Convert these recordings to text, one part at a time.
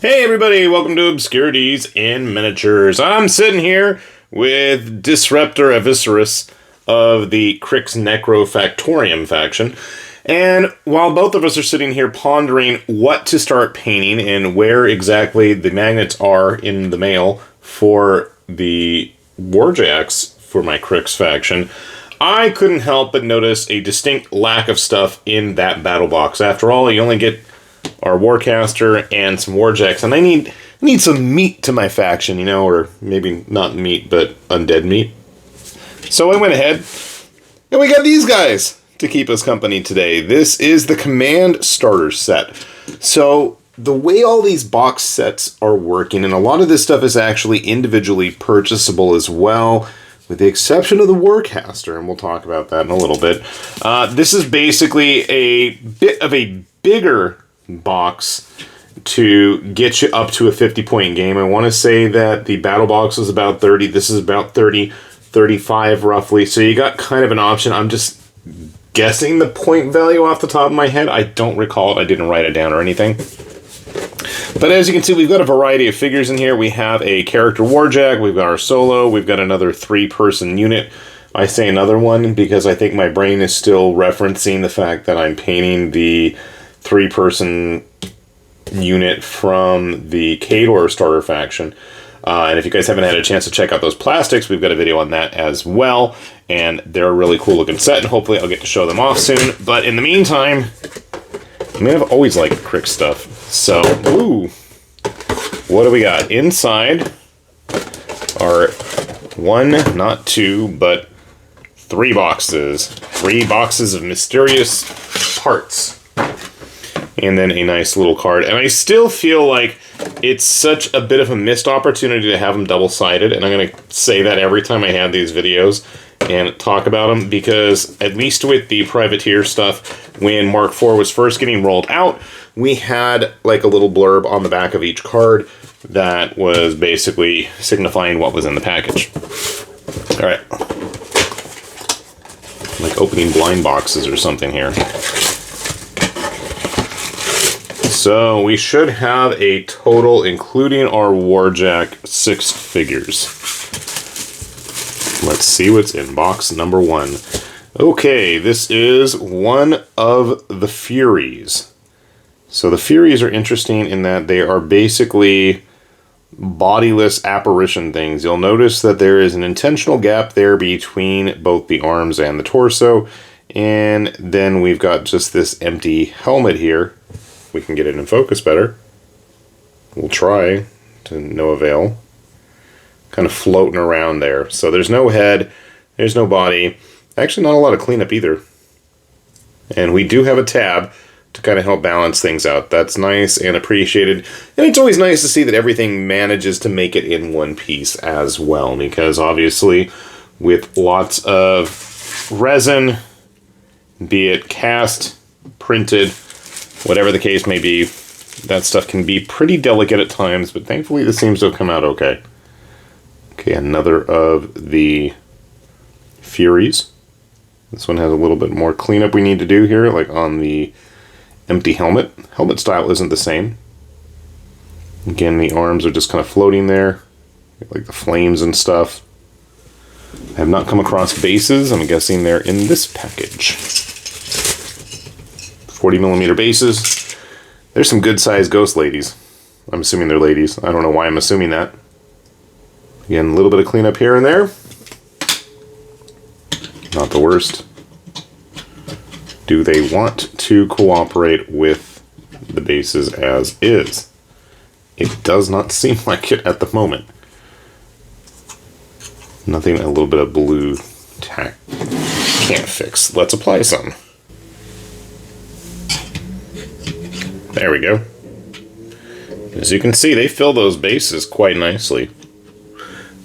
Hey everybody, welcome to Obscurities in Miniatures. I'm sitting here with Disruptor Eviscerus of the Cryx Necrofactorium faction. And while both of us are sitting here pondering what to start painting and where exactly the magnets are in the mail for the warjacks for my Cryx faction, I couldn't help but notice a distinct lack of stuff in that battle box. After all, you only get our Warcaster and some warjacks, and I need some meat to my faction, you know, or maybe not meat, but undead meat. So I went ahead, and we got these guys to keep us company today. This is the Command Starter set. So the way all these box sets are working, and a lot of this stuff is actually individually purchasable as well, with the exception of the Warcaster, and we'll talk about that in a little bit. This is basically a bit of a bigger box to get you up to a 50-point game. I want to say that the battle box is about 30. This is about 30, 35 roughly. So you got kind of an option. I'm just guessing the point value off the top of my head. I don't recall it. I didn't write it down or anything. But as you can see, we've got a variety of figures in here. We have a character warjack. We've got our solo. We've got another 3-person unit. I say another one because I think my brain is still referencing the fact that I'm painting the 3-person unit from the Khador starter faction. And if you guys haven't had a chance to check out those plastics, we've got a video on that as well. And they're a really cool looking set, and hopefully I'll get to show them off soon. But in the meantime, I mean, I've always liked Cryx stuff. So, ooh, what do we got? Inside are 1, not 2, but 3 boxes. 3 boxes of mysterious parts. And then a nice little card. And I still feel like it's such a bit of a missed opportunity to have them double-sided. And I'm going to say that every time I have these videos and talk about them. Because at least with the Privateer stuff, when Mark IV was first getting rolled out, we had like a little blurb on the back of each card that was basically signifying what was in the package. Alright. Like opening blind boxes or something here. So we should have a total, including our warjack, 6 figures. Let's see what's in box number 1. Okay, this is one of the Furies. So the Furies are interesting in that they are basically bodiless apparition things. You'll notice that there is an intentional gap there between both the arms and the torso. And then we've got just this empty helmet here. We can get it in focus better. We'll try, to no avail. Kind of floating around there. So there's no head, there's no body. Actually, not a lot of cleanup either. And we do have a tab to kind of help balance things out. That's nice and appreciated. And it's always nice to see that everything manages to make it in one piece as well. Because obviously, with lots of resin, be it cast, printed, whatever the case may be, that stuff can be pretty delicate at times, but thankfully this seems to have come out okay. Okay, another of the Furies. This one has a little bit more cleanup we need to do here, like on the empty helmet. Helmet style isn't the same. Again, the arms are just kind of floating there, like the flames and stuff. I have not come across bases. I'm guessing they're in this package. 40mm bases. There's some good-sized ghost ladies. I'm assuming they're ladies. I don't know why I'm assuming that. Again, a little bit of cleanup here and there. Not the worst. Do they want to cooperate with the bases as is? It does not seem like it at the moment. Nothing a little bit of blue tack can't fix. Let's apply some. There we go. As you can see, they fill those bases quite nicely.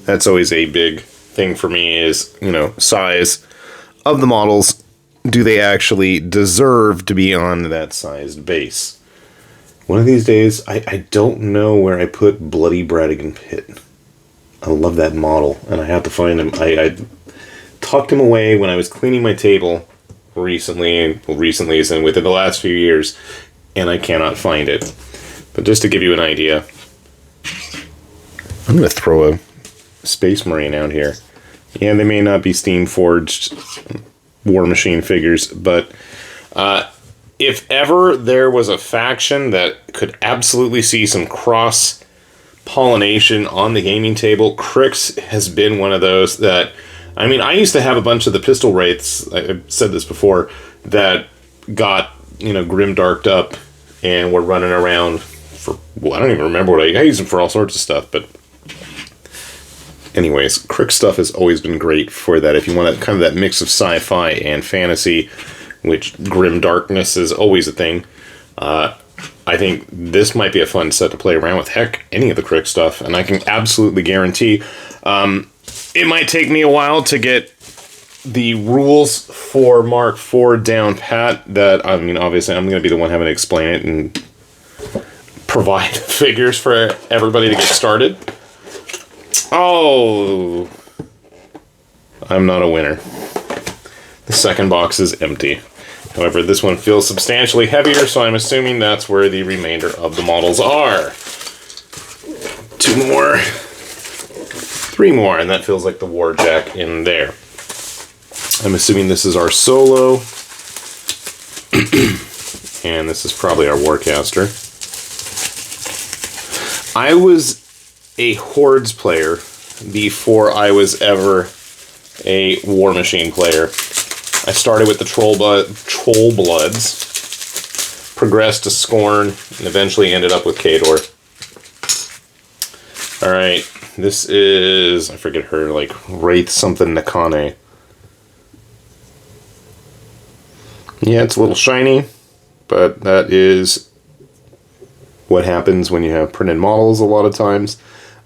That's always a big thing for me is, you know, size of the models. Do they actually deserve to be on that sized base? One of these days, I don't know where I put Bloody Bradigan Pit. I love that model, and I have to find him. I tucked him away when I was cleaning my table recently, well, recently as in within the last few years, and I cannot find it. But just to give you an idea, I'm going to throw a Space Marine out here. Yeah, they may not be Steamforged Warmachine figures, but if ever there was a faction that could absolutely see some cross-pollination on the gaming table, Cryx has been one of those that... I mean, I used to have a bunch of the pistol wraiths, I've said this before, that got, grim-darked up and were running around for... Well, I don't even remember what I used them for all sorts of stuff, but... Anyways, Cryx stuff has always been great for that. If you want kind of that mix of sci-fi and fantasy, which grim darkness is always a thing, I think this might be a fun set to play around with. Heck, any of the Cryx stuff, and I can absolutely guarantee it might take me a while to get the rules for Mark IV down pat. That, I mean, obviously I'm going to be the one having to explain it and provide figures for everybody to get started. Oh, I'm not a winner. The second box is empty. However, this one feels substantially heavier, so I'm assuming that's where the remainder of the models are. 2 more. 3 more, and that feels like the warjack in there. I'm assuming this is our solo. And this is probably our Warcaster. I was a Hordes player before I was ever a Warmachine player. I started with the Troll Bloods, progressed to Scorn, and eventually ended up with Khador. Alright, this is, I forget her, like, Wraith something Nakane. Yeah, it's a little shiny, but that is what happens when you have printed models a lot of times.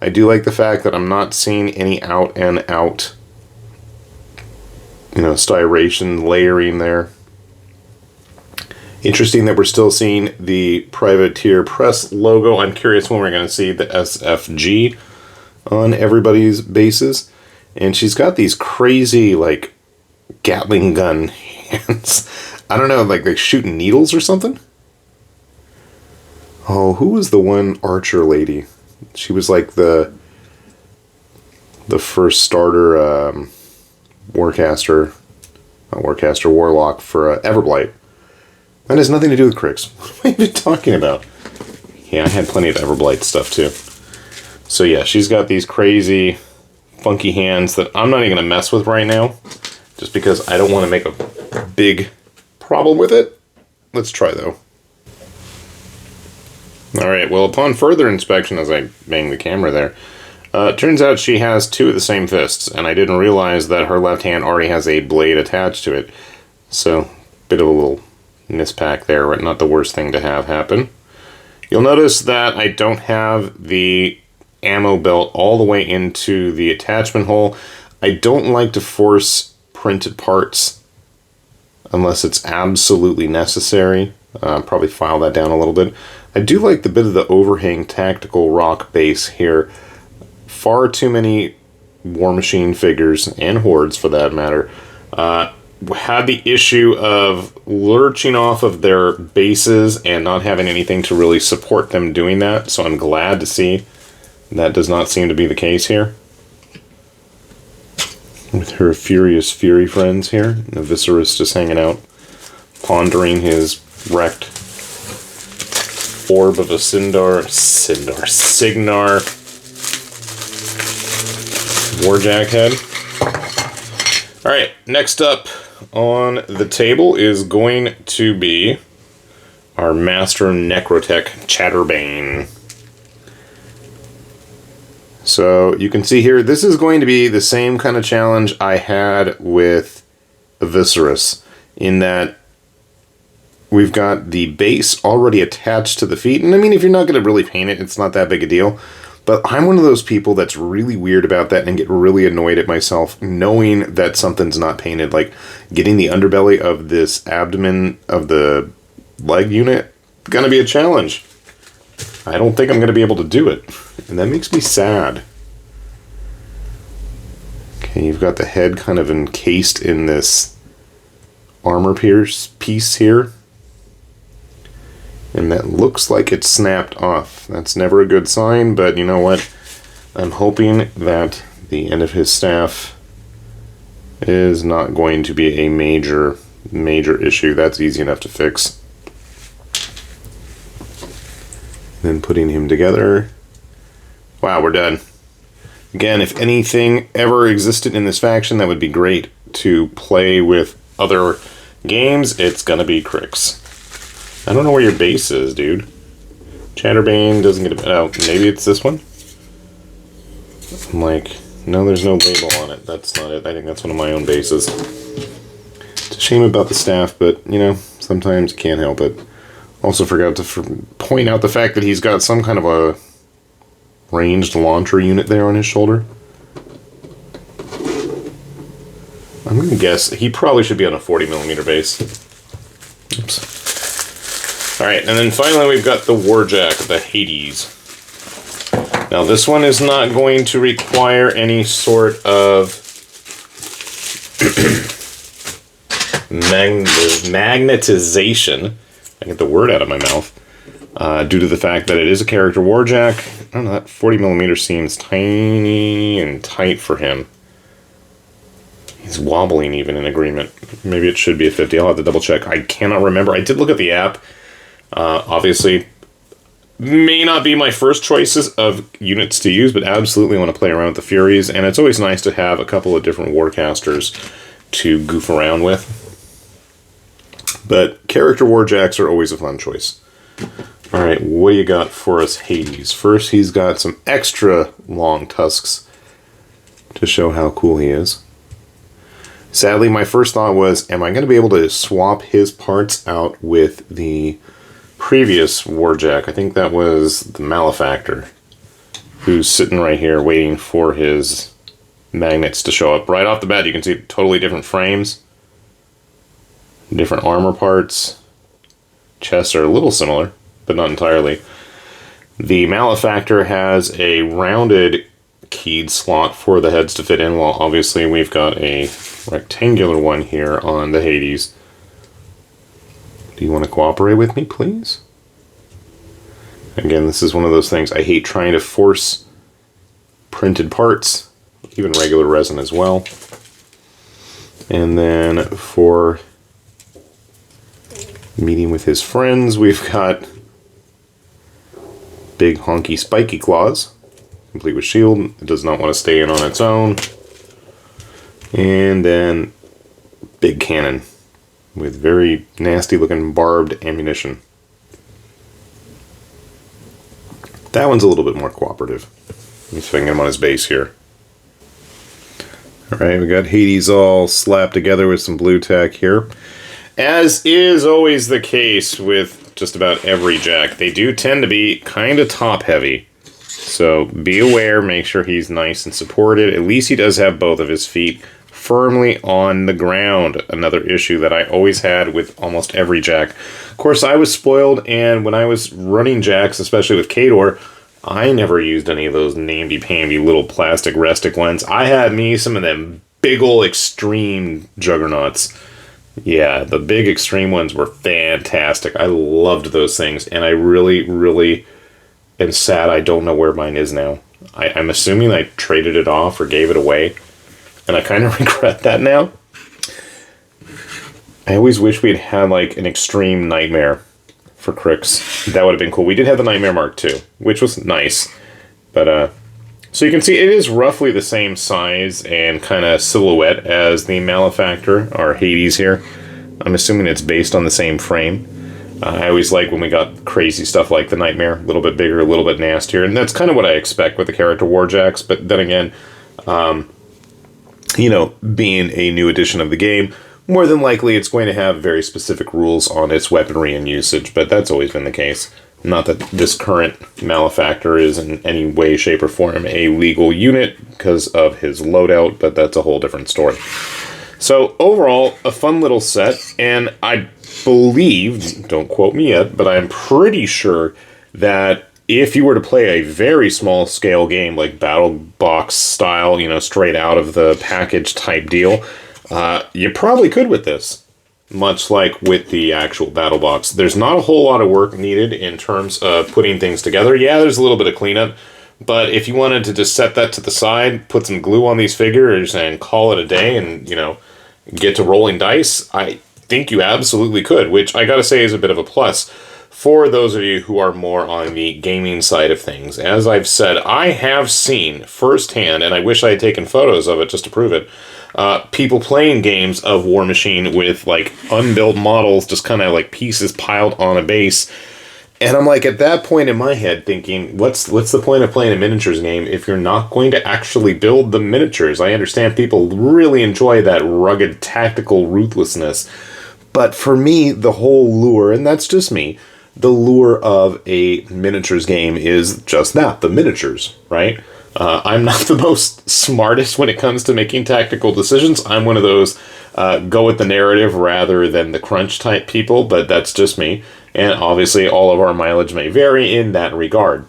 I do like the fact that I'm not seeing any out-and-out, styration layering there. Interesting that we're still seeing the Privateer Press logo. I'm curious when we're going to see the SFG on everybody's bases. And she's got these crazy, like, Gatling gun hands. I don't know, like they're shooting needles or something? Oh, who was the one archer lady? She was like the first starter Warcaster, not Warcaster, Warlock for Everblight. That has nothing to do with Cryx. What am I even talking about? Yeah, I had plenty of Everblight stuff too. So yeah, she's got these crazy, funky hands that I'm not even going to mess with right now, just because I don't want to make a big problem with it. Let's try though. Alright, well, upon further inspection, as I bang the camera there, turns out she has 2 of the same fists, and I didn't realize that her left hand already has a blade attached to it. So, bit of a little mispack there, but not the worst thing to have happen. You'll notice that I don't have the ammo belt all the way into the attachment hole. I don't like to force printed parts unless it's absolutely necessary. Probably file that down a little bit. I do like the bit of the overhang tactical rock base here. Far too many Warmachine figures, and Hordes for that matter, had the issue of lurching off of their bases and not having anything to really support them doing that, so I'm glad to see that does not seem to be the case here. With her furious Fury friends here, the Viscerus just hanging out, pondering his wrecked orb of a Signar Warjack head. Alright, next up on the table is going to be our Master Necrotech Chatterbane. So you can see here, this is going to be the same kind of challenge I had with Viscerus, in that we've got the base already attached to the feet. And I mean, if you're not going to really paint it, it's not that big a deal. But I'm one of those people that's really weird about that and get really annoyed at myself knowing that something's not painted. Like getting the underbelly of this abdomen of the leg unit, gonna be a challenge. I don't think I'm gonna be able to do it. And that makes me sad. Okay, you've got the head kind of encased in this armor piece here. And that looks like it snapped off. That's never a good sign, but you know what? I'm hoping that the end of his staff is not going to be a major issue. That's easy enough to fix. Then putting him together. Wow, we're done. Again, if anything ever existed in this faction that would be great to play with other games, it's gonna be Cryx. I don't know where your base is, dude. Chatterbane doesn't get a... Oh, maybe it's this one? I'm like, no, there's no label on it. That's not it. I think that's one of my own bases. It's a shame about the staff, but, you know, sometimes you can't help it. Also forgot to point out the fact that he's got some kind of a ranged launcher unit there on his shoulder. I'm going to guess he probably should be on a 40mm base. Oops. Alright, and then finally we've got the Warjack, the Hades. Now this one is not going to require any sort of magnetization. I get the word out of my mouth. Due to the fact that it is a character Warjack. I don't know, that 40mm seems tiny and tight for him. He's wobbling even in agreement. Maybe it should be a 50. I'll have to double check. I cannot remember. I did look at the app. Obviously, may not be my first choices of units to use, but absolutely want to play around with the Furies. And it's always nice to have a couple of different Warcasters to goof around with. But character Warjacks are always a fun choice. Alright, what do you got for us, Hades? First, he's got some extra long tusks to show how cool he is. Sadly, my first thought was, am I going to be able to swap his parts out with the previous Warjack? I think that was the Malefactor, who's sitting right here waiting for his magnets to show up. Right off the bat, you can see totally different frames, different armor parts. Chests are a little similar, but not entirely. The Malefactor has a rounded keyed slot for the heads to fit in, while obviously we've got a rectangular one here on the Hades. Do you want to cooperate with me, please? Again, this is one of those things. I hate trying to force printed parts, even regular resin as well. And then for meeting with his friends, we've got big honky spiky claws, complete with shield. It does not want to stay in on its own. And then big cannon with very nasty looking barbed ammunition. That one's a little bit more cooperative. Let's swing him on his base here. Alright, we got Hades all slapped together with some blue tack here. As is always the case with just about every Jack, they do tend to be kind of top heavy. So be aware, make sure he's nice and supported. At least he does have both of his feet firmly on the ground. Another issue that I always had with almost every Jack. Of course, I was spoiled, and when I was running Jacks, especially with Khador, I never used any of those namby-pamby little plastic restic ones. I had me some of them big ol' extreme juggernauts. Yeah, the big extreme ones were fantastic. I loved those things, and I really, really am sad I don't know where mine is now. I'm assuming I traded it off or gave it away, and I kind of regret that now. I always wish we'd had like an extreme nightmare for Cryx. That would have been cool. We did have the Nightmare Mark II, which was nice, but so you can see it is roughly the same size and kind of silhouette as the Malefactor, or Hades here. I'm assuming it's based on the same frame. I always like when we got crazy stuff like the Nightmare, a little bit bigger, a little bit nastier, and that's kind of what I expect with the character Warjacks, but then again, you know, being a new edition of the game, more than likely it's going to have very specific rules on its weaponry and usage, but that's always been the case. Not that this current Malefactor is in any way, shape, or form a legal unit because of his loadout, but that's a whole different story. So, overall, a fun little set, and I believe, don't quote me yet, but I'm pretty sure that if you were to play a very small-scale game, like Battle Box style, you know, straight out of the package type deal, you probably could with this. much like with the actual battle box. There's not a whole lot of work needed in terms of putting things together. Yeah, there's a little bit of cleanup, but if you wanted to just set that to the side, put some glue on these figures and call it a day and, you know, get to rolling dice, I think you absolutely could, which I gotta say is a bit of a plus for those of you who are more on the gaming side of things. As I've said, I have seen firsthand, and I wish I had taken photos of it just to prove it, people playing games of Warmachine with, like, unbuilt models, just kind of like pieces piled on a base. And I'm like, at that point in my head, thinking, what's the point of playing a miniatures game if you're not going to actually build the miniatures? I understand people really enjoy that rugged, tactical ruthlessness. But for me, the whole lure, and that's just me, the lure of a miniatures game is just that, the miniatures, right? I'm not the most smartest when it comes to making tactical decisions. I'm one of those go with the narrative rather than the crunch type people, but that's just me. And obviously all of our mileage may vary in that regard.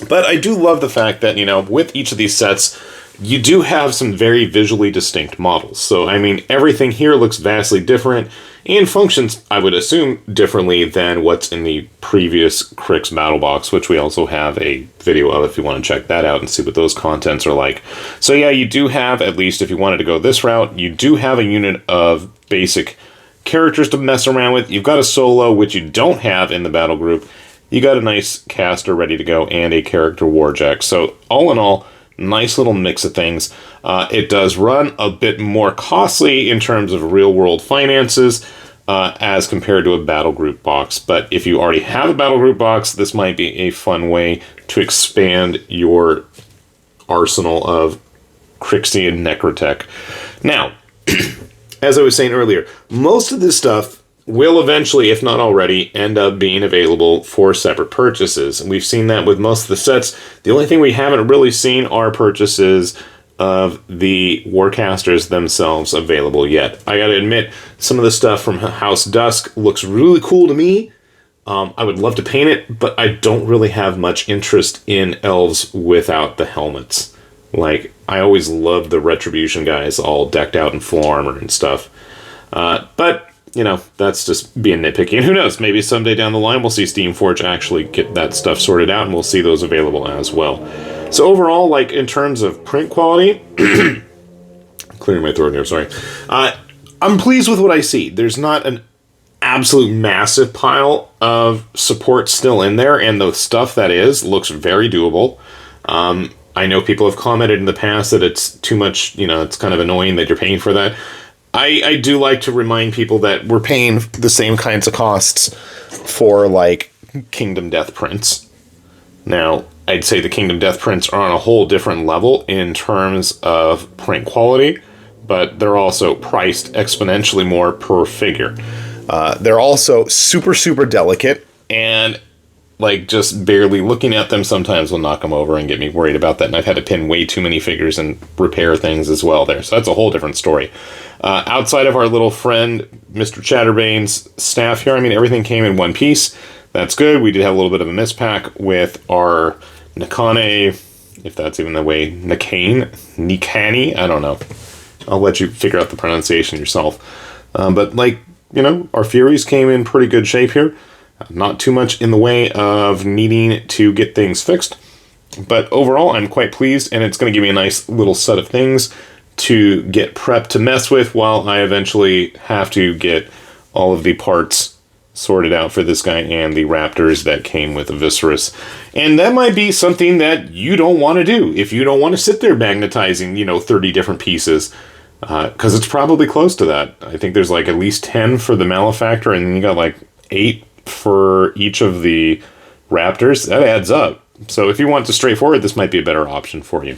But I do love the fact that, you know, with each of these sets, you do have some very visually distinct models. So, I mean, everything here looks vastly different and functions, I would assume, differently than what's in the previous Cryx battle box, which we also have a video of if you want to check that out and see what those contents are like. So yeah, you do have, at least if you wanted to go this route, you do have a unit of basic characters to mess around with. You've got a solo, which you don't have in the battle group. You got a nice caster ready to go and a character warjack. So all in all, nice little mix of things. It does run a bit more costly in terms of real-world finances as compared to a battle group box. But if you already have a battle group box, this might be a fun way to expand your arsenal of Cryxian Necrotech. Now, as I was saying earlier, most of this stuff will eventually, if not already, end up being available for separate purchases. And we've seen that with most of the sets. The only thing we haven't really seen are purchases of the Warcasters themselves available yet. I gotta admit, some of the stuff from House Dusk looks really cool to me. I would love to paint it, but I don't really have much interest in elves without the helmets. Like, I always loved the Retribution guys all decked out in full armor and stuff. But you know, that's just being nitpicky. And who knows, maybe someday down the line we'll see Steamforged actually get that stuff sorted out and we'll see those available as well. So overall, like, in terms of print quality, clearing my throat here, sorry. I'm pleased with what I see. There's not an absolute massive pile of support still in there, and the stuff that is looks very doable. I know people have commented in the past that it's too much, you know, it's kind of annoying that you're paying for that. I do like to remind people that we're paying the same kinds of costs for, like, Kingdom Death prints. Now, I'd say the Kingdom Death prints are on a whole different level in terms of print quality, but they're also priced exponentially more per figure. They're also super, super delicate, and, like, just barely looking at them sometimes will knock them over and get me worried about that, and I've had to pin way too many figures and repair things as well there, so that's a whole different story. Outside of our little friend, Mr. Chatterbane's staff here, I mean, everything came in one piece. That's good. We did have a little bit of a mispack with our Necane, if that's even the way, Necani, I don't know. I'll let you figure out the pronunciation yourself. But, like, you know, our Furies came in pretty good shape here. Not too much in the way of needing to get things fixed. But overall, I'm quite pleased, and it's going to give me a nice little set of things to get prepped to mess with while I eventually have to get all of the parts sorted out for this guy and the raptors that came with Viscerus. And that might be something that you don't want to do if you don't want to sit there magnetizing, you know, 30 different pieces. Because it's probably close to that. I think there's like at least 10 for the Malefactor, and then you got like 8 for each of the raptors. That adds up. So if you want to straightforward, this might be a better option for you.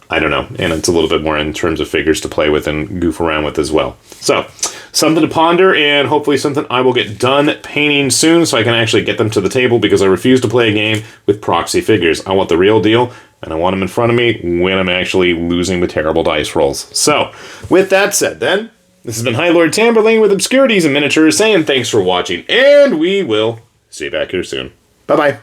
I don't know. And it's a little bit more in terms of figures to play with and goof around with as well. So, something to ponder, and hopefully something I will get done painting soon so I can actually get them to the table, because I refuse to play a game with proxy figures. I want the real deal, and I want them in front of me when I'm actually losing with terrible dice rolls. So, with that said then, this has been High Lord Tamberlane with Obscurities and Miniatures saying thanks for watching, and we will see you back here soon. Bye-bye.